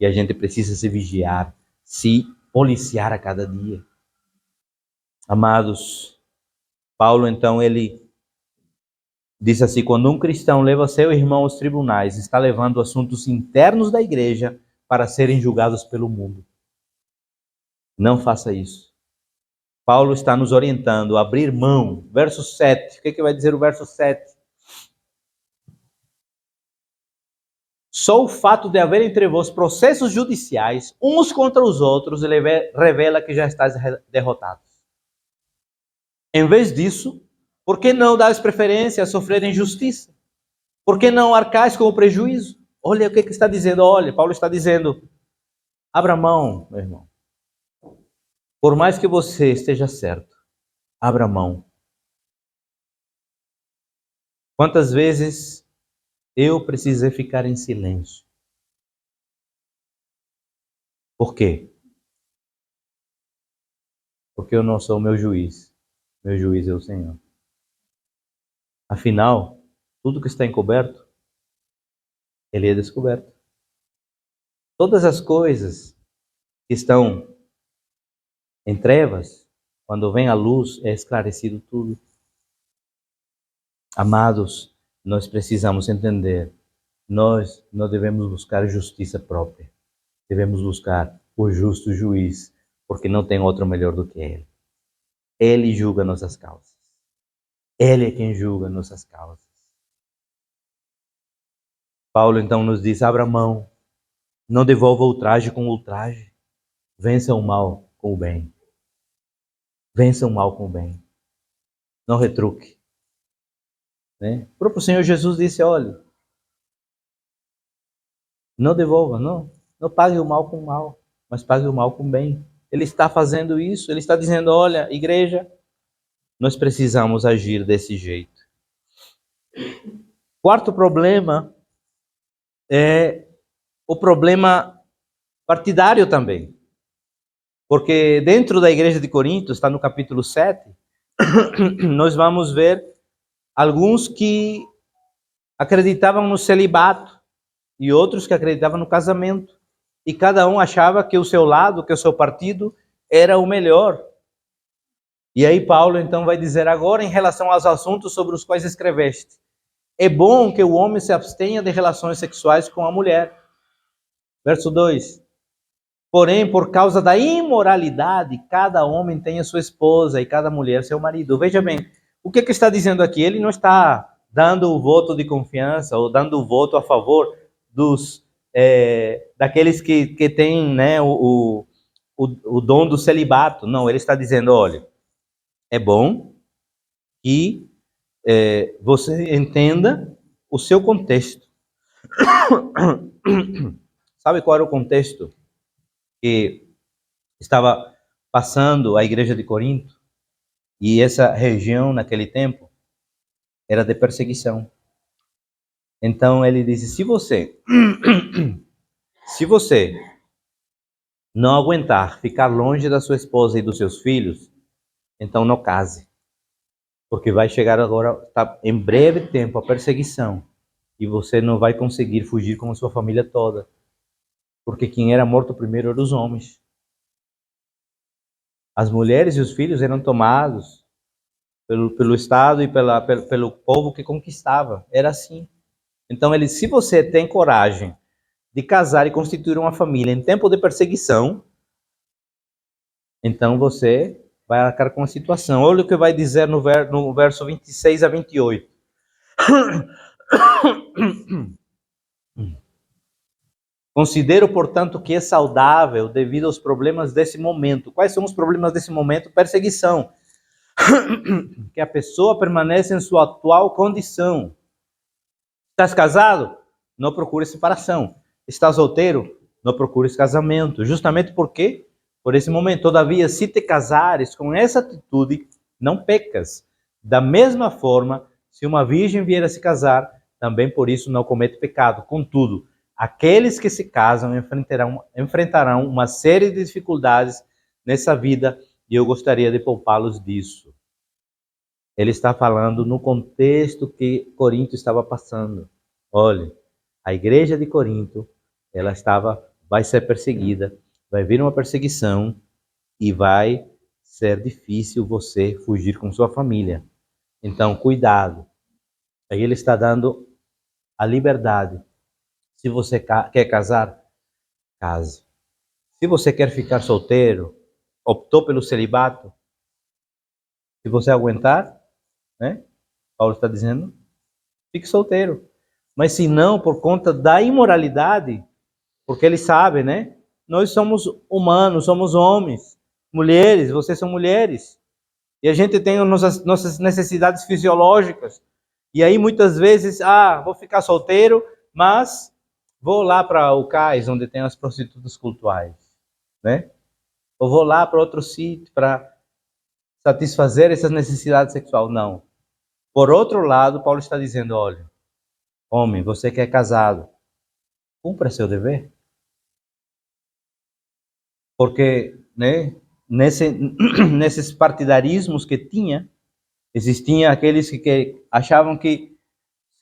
Speaker 1: E a gente precisa se vigiar, se policiar a cada dia. Amados, Paulo, então, ele diz assim: quando um cristão leva seu irmão aos tribunais, está levando assuntos internos da igreja para serem julgados pelo mundo. Não faça isso. Paulo está nos orientando a abrir mão. Verso 7. O que vai dizer o verso 7? Só o fato de haver entre vós processos judiciais, uns contra os outros, revela que já estáis derrotados. Em vez disso, por que não dás preferência a sofrer injustiça? Por que não arcais com o prejuízo? Olha o que está dizendo. Olha, Paulo está dizendo: abra mão, meu irmão. Por mais que você esteja certo, abra mão. Quantas vezes eu precisei ficar em silêncio? Por quê? Porque eu não sou o meu juiz. Meu juiz é o Senhor. Afinal, tudo que está encoberto, ele é descoberto. Todas as coisas que estão em trevas, quando vem a luz, é esclarecido tudo. Amados, nós precisamos entender, nós não devemos buscar justiça própria. Devemos buscar o justo juiz, porque não tem outro melhor do que ele. Ele julga nossas causas. Ele é quem julga nossas causas. Paulo então nos diz: abra mão, não devolva ultraje com ultraje. Vença o mal com o bem. Vença o mal com o bem. Não retruque. Né? O próprio Senhor Jesus disse: olha, não devolva, não pague o mal com o mal, mas pague o mal com o bem. Ele está fazendo isso, ele está dizendo: olha, igreja, nós precisamos agir desse jeito. Quarto problema é o problema partidário também. Porque dentro da igreja de Corinto, está no capítulo 7, nós vamos ver alguns que acreditavam no celibato e outros que acreditavam no casamento. E cada um achava que o seu lado, que o seu partido era o melhor. E aí Paulo então vai dizer agora em relação aos assuntos sobre os quais escreveste: é bom que o homem se abstenha de relações sexuais com a mulher. Verso 2. Porém, por causa da imoralidade, cada homem tem a sua esposa e cada mulher seu marido. Veja bem, o que está dizendo aqui? Ele não está dando o voto de confiança ou dando o voto a favor daqueles que têm, né, o dom do celibato. Não, ele está dizendo: olha, é bom que você entenda o seu contexto. Sabe qual era o contexto que estava passando a igreja de Corinto? E essa região, naquele tempo, era de perseguição. Então ele disse: se você não aguentar ficar longe da sua esposa e dos seus filhos, então não case. Porque vai chegar agora, em breve tempo, a perseguição. E você não vai conseguir fugir com a sua família toda. Porque quem era morto primeiro eram os homens. As mulheres e os filhos eram tomados pelo Estado e pelo povo que conquistava. Era assim. Então, se você tem coragem de casar e constituir uma família em tempo de perseguição, então você vai arcar com a situação. Olha o que vai dizer no verso 26 a 28. Considero, portanto, que é saudável devido aos problemas desse momento. Quais são os problemas desse momento? Perseguição. Que a pessoa permaneça em sua atual condição. Estás casado? Não procure separação. Estás solteiro? Não procures casamento. Justamente porque, por esse momento, todavia, se te casares com essa atitude, não pecas. Da mesma forma, se uma virgem vier a se casar, também por isso não comete pecado. Contudo, aqueles que se casam enfrentarão uma série de dificuldades nessa vida e eu gostaria de poupá-los disso. Ele está falando no contexto que Corinto estava passando. Olha, A igreja de Corinto, ela vai ser perseguida, vai vir uma perseguição e vai ser difícil você fugir com sua família. Então, cuidado. Aí ele está dando a liberdade. Se você quer casar, case. Se você quer ficar solteiro, optou pelo celibato, se você aguentar, né? Paulo está dizendo, fique solteiro. Mas se não, por conta da imoralidade, porque ele sabe, né? Nós somos humanos, somos homens, mulheres, vocês são mulheres. E a gente tem nossas necessidades fisiológicas. E aí muitas vezes, vou ficar solteiro, mas vou lá para o cais, onde tem as prostitutas cultuais, né? Ou vou lá para outro sítio para satisfazer essas necessidades sexuais. Não. Por outro lado, Paulo está dizendo, olha, homem, você que é casado, cumpra seu dever. Porque, né, nesses partidarismos que tinha, existiam aqueles que achavam que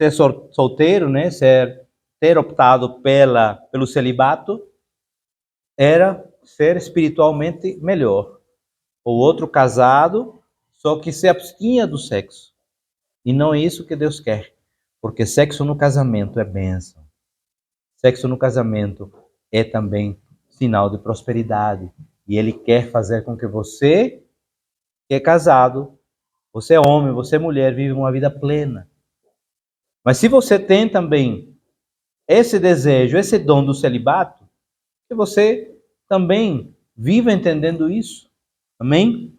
Speaker 1: ser solteiro, né, ter optado pelo celibato, era ser espiritualmente melhor. O outro casado, só que se abstinha do sexo. E não é isso que Deus quer. Porque sexo no casamento é bênção. Sexo no casamento é também sinal de prosperidade. E Ele quer fazer com que você, que é casado, você é homem, você é mulher, vive uma vida plena. Mas se você tem também esse desejo, esse dom do celibato, que você também viva entendendo isso. Amém?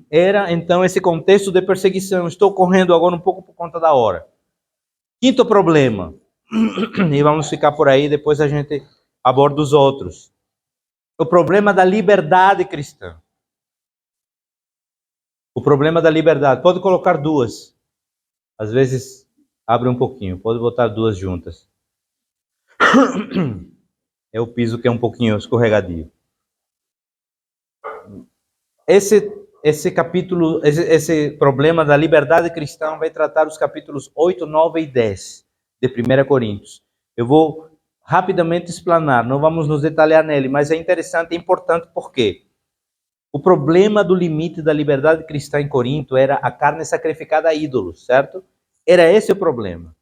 Speaker 1: Era então esse contexto de perseguição. Estou correndo agora um pouco por conta da hora. Quinto problema. E vamos ficar por aí, depois a gente aborda os outros. O problema da liberdade cristã. O problema da liberdade. Pode colocar duas. Às vezes abre um pouquinho. Pode botar duas juntas. É o piso que é um pouquinho escorregadio. Esse capítulo, esse problema da liberdade cristã vai tratar os capítulos 8, 9 e 10 de 1 Coríntios. Eu vou rapidamente explanar, não vamos nos detalhar nele, mas é interessante e importante porque o problema do limite da liberdade cristã em Corinto era a carne sacrificada a ídolos, certo? Era esse o problema.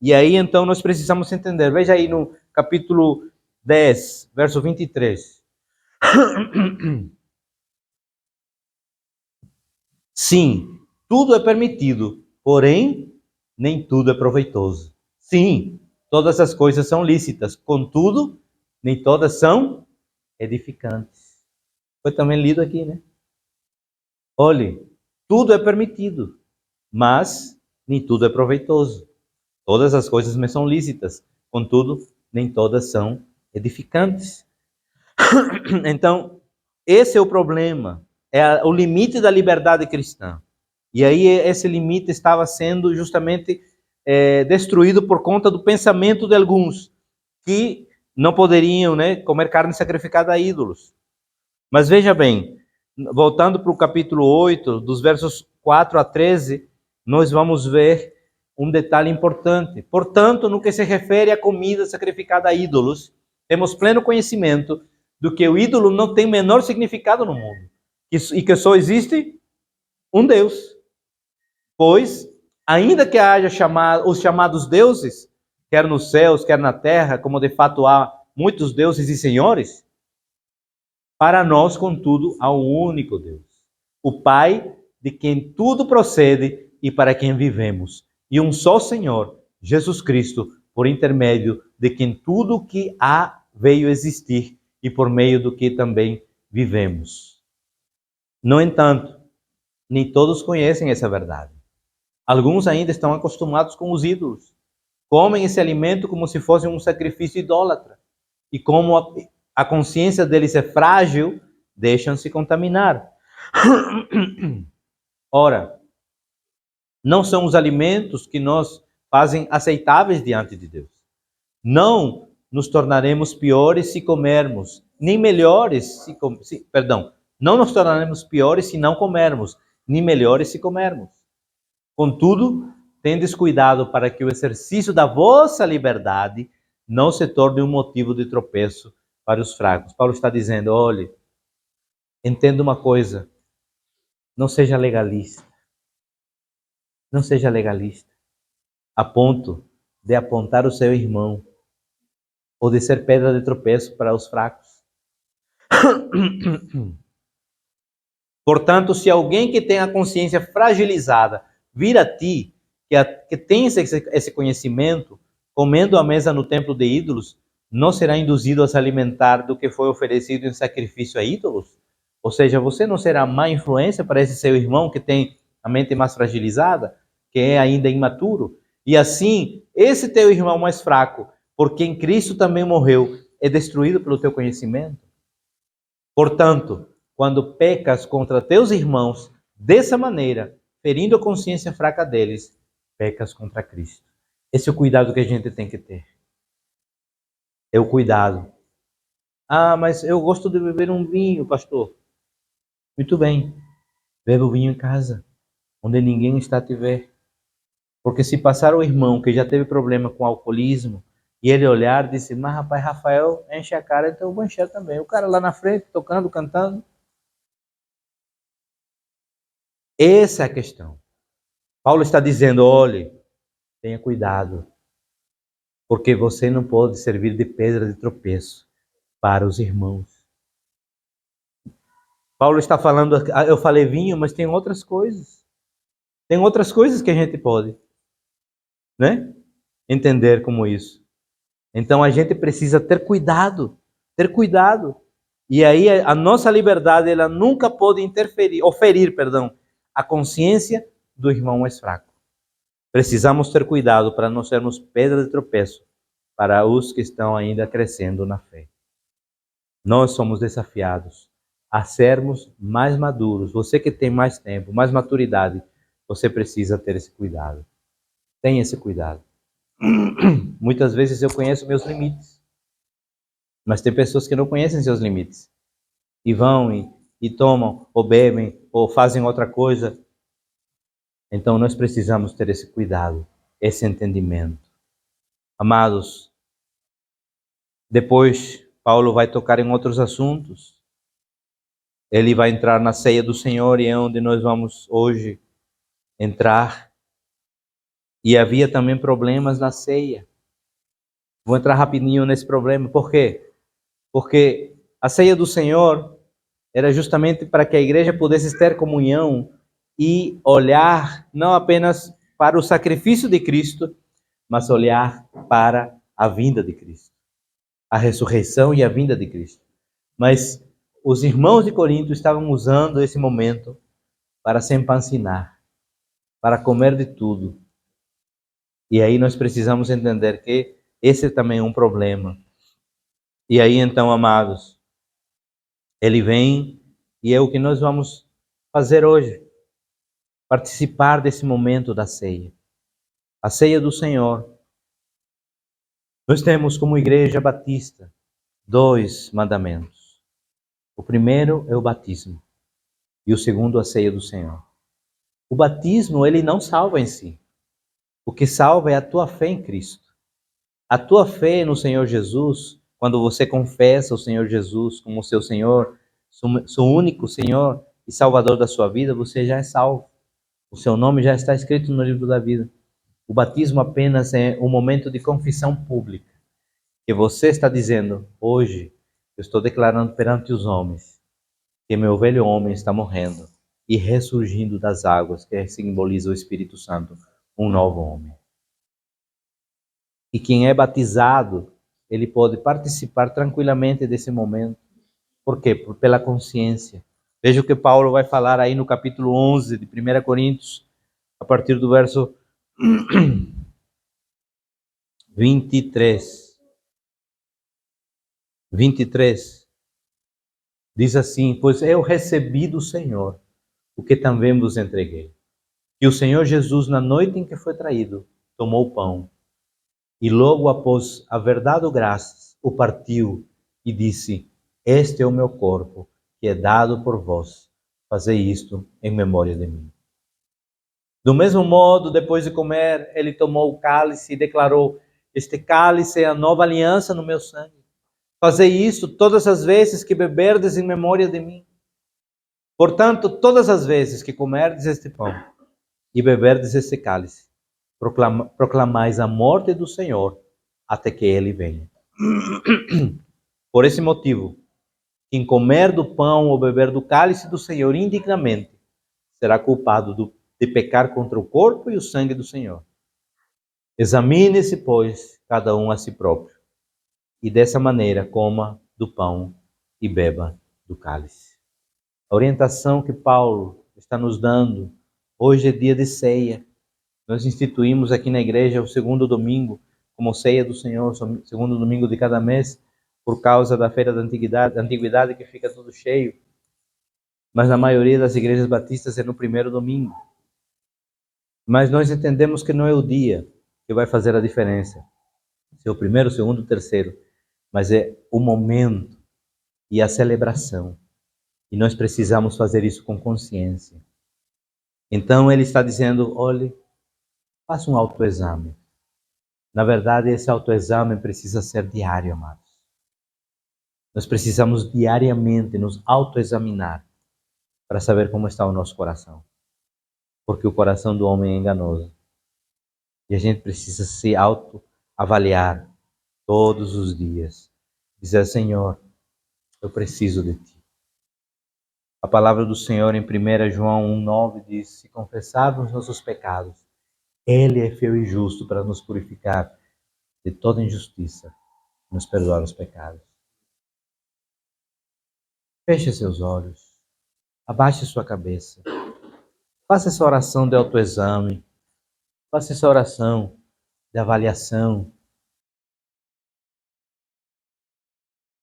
Speaker 1: E aí então nós precisamos entender. Veja aí no capítulo 10, verso 23. Sim, tudo é permitido, porém, nem tudo é proveitoso. Sim, todas as coisas são lícitas, contudo, nem todas são edificantes. Foi também lido aqui, né? Olhe, tudo é permitido, mas nem tudo é proveitoso. Todas as coisas me são lícitas, contudo, nem todas são edificantes. Então, esse é o problema. É o limite da liberdade cristã. E aí esse limite estava sendo justamente destruído por conta do pensamento de alguns que não poderiam, né, comer carne sacrificada a ídolos. Mas veja bem, voltando para o capítulo 8, dos versos 4 a 13, nós vamos ver um detalhe importante. Portanto, no que se refere à comida sacrificada a ídolos, temos pleno conhecimento do que o ídolo não tem o menor significado no mundo. E que só existe um Deus. Pois, ainda que haja os chamados deuses, quer nos céus, quer na terra, como de fato há muitos deuses e senhores, para nós, contudo, há um único Deus, o Pai, de quem tudo procede e para quem vivemos, e um só Senhor, Jesus Cristo, por intermédio de quem tudo o que há veio existir e por meio do que também vivemos. No entanto, nem todos conhecem essa verdade. Alguns ainda estão acostumados com os ídolos. Comem esse alimento como se fosse um sacrifício idólatra. E como a consciência deles é frágil, deixam-se contaminar. Ora, não são os alimentos que nos fazem aceitáveis diante de Deus. Não nos tornaremos piores se comermos, nem melhores não nos tornaremos piores se não comermos, nem melhores se comermos. Contudo, tendes cuidado para que o exercício da vossa liberdade não se torne um motivo de tropeço para os fracos. Paulo está dizendo, olhe, entenda uma coisa, não seja legalista. Não seja legalista, a ponto de apontar o seu irmão ou de ser pedra de tropeço para os fracos. Portanto, se alguém que tem a consciência fragilizada vir a ti, que tem esse conhecimento, comendo à mesa no templo de ídolos, não será induzido a se alimentar do que foi oferecido em sacrifício a ídolos? Ou seja, você não será má influência para esse seu irmão que tem a mente mais fragilizada, que é ainda imaturo? E assim, esse teu irmão mais fraco, por quem Cristo também morreu, é destruído pelo teu conhecimento? Portanto, quando pecas contra teus irmãos dessa maneira, ferindo a consciência fraca deles, pecas contra Cristo. Esse é o cuidado que a gente tem que ter. É o cuidado. Ah, mas eu gosto de beber um vinho, pastor. Muito bem. Beba o vinho em casa, onde ninguém está a te ver. Porque se passar o irmão que já teve problema com alcoolismo, e ele olhar e disse, mas rapaz, Rafael enche a cara, então eu vou encher também. O cara lá na frente, tocando, cantando. Essa é a questão. Paulo está dizendo, olhe, tenha cuidado, porque você não pode servir de pedra de tropeço para os irmãos. Paulo está falando, eu falei vinho, mas tem outras coisas. Tem outras coisas que a gente pode, né? Entender como isso. Então a gente precisa ter cuidado, ter cuidado. E aí a nossa liberdade, ela nunca pode oferir, a consciência do irmão mais fraco. Precisamos ter cuidado para não sermos pedra de tropeço para os que estão ainda crescendo na fé. Nós somos desafiados a sermos mais maduros. Você que tem mais tempo, mais maturidade, você precisa ter esse cuidado. Tenha esse cuidado. Muitas vezes eu conheço meus limites, mas tem pessoas que não conhecem seus limites e vão e tomam, ou bebem, ou fazem outra coisa. Então nós precisamos ter esse cuidado, esse entendimento. Amados, depois Paulo vai tocar em outros assuntos. Ele vai entrar na ceia do Senhor e é onde nós vamos hoje entrar. E havia também problemas na ceia. Vou entrar rapidinho nesse problema. Por quê? Porque a ceia do Senhor era justamente para que a igreja pudesse ter comunhão e olhar não apenas para o sacrifício de Cristo, mas olhar para a vinda de Cristo, a ressurreição e a vinda de Cristo. Mas os irmãos de Corinto estavam usando esse momento para se empancinar, para comer de tudo. E aí nós precisamos entender que esse também é um problema. E aí então, amados, ele vem e é o que nós vamos fazer hoje. Participar desse momento da ceia. A ceia do Senhor. Nós temos como igreja batista 2 mandamentos. O primeiro é o batismo e o segundo a ceia do Senhor. O batismo, ele não salva em si. O que salva é a tua fé em Cristo. A tua fé no Senhor Jesus, quando você confessa o Senhor Jesus como seu Senhor, seu único Senhor e Salvador da sua vida, você já é salvo. O seu nome já está escrito no livro da vida. O batismo apenas é um momento de confissão pública, que você está dizendo, hoje, eu estou declarando perante os homens, que meu velho homem está morrendo e ressurgindo das águas, que simboliza o Espírito Santo, um novo homem. E quem é batizado, ele pode participar tranquilamente desse momento. Por quê? Pela consciência. Veja o que Paulo vai falar aí no capítulo 11 de 1 Coríntios, a partir do verso 23. 23. Diz assim, pois eu recebi do Senhor o que também vos entreguei. Que o Senhor Jesus, na noite em que foi traído, tomou o pão e logo após haver dado graças, o partiu e disse, este é o meu corpo, que é dado por vós. Fazei isto em memória de mim. Do mesmo modo, depois de comer, ele tomou o cálice e declarou: este cálice é a nova aliança no meu sangue. Fazei isso todas as vezes que beberdes em memória de mim. Portanto, todas as vezes que comerdes este pão e beberdes este cálice, proclamais a morte do Senhor até que ele venha. Por esse motivo, quem comer do pão ou beber do cálice do Senhor indignamente será culpado de pecar contra o corpo e o sangue do Senhor. Examine-se, pois, cada um a si próprio, e dessa maneira coma do pão e beba do cálice. A orientação que Paulo está nos dando, hoje é dia de ceia. Nós instituímos aqui na igreja o segundo domingo como ceia do Senhor, segundo domingo de cada mês, por causa da feira da antiguidade que fica tudo cheio. Mas na maioria das igrejas batistas é no primeiro domingo. Mas nós entendemos que não é o dia que vai fazer a diferença. Se é o primeiro, o segundo, o terceiro. Mas é o momento e a celebração. E nós precisamos fazer isso com consciência. Então ele está dizendo, olhe, faça um autoexame. Na verdade, esse autoexame precisa ser diário, amados. Nós precisamos diariamente nos autoexaminar para saber como está o nosso coração. Porque o coração do homem é enganoso. E a gente precisa se autoavaliar todos os dias. Dizer, Senhor, eu preciso de Ti. A palavra do Senhor em 1 João 1,9 diz, se confessarmos nossos pecados, Ele é fiel e justo para nos purificar de toda injustiça e nos perdoar os pecados. Feche seus olhos, abaixe sua cabeça, faça essa oração de autoexame, faça essa oração de avaliação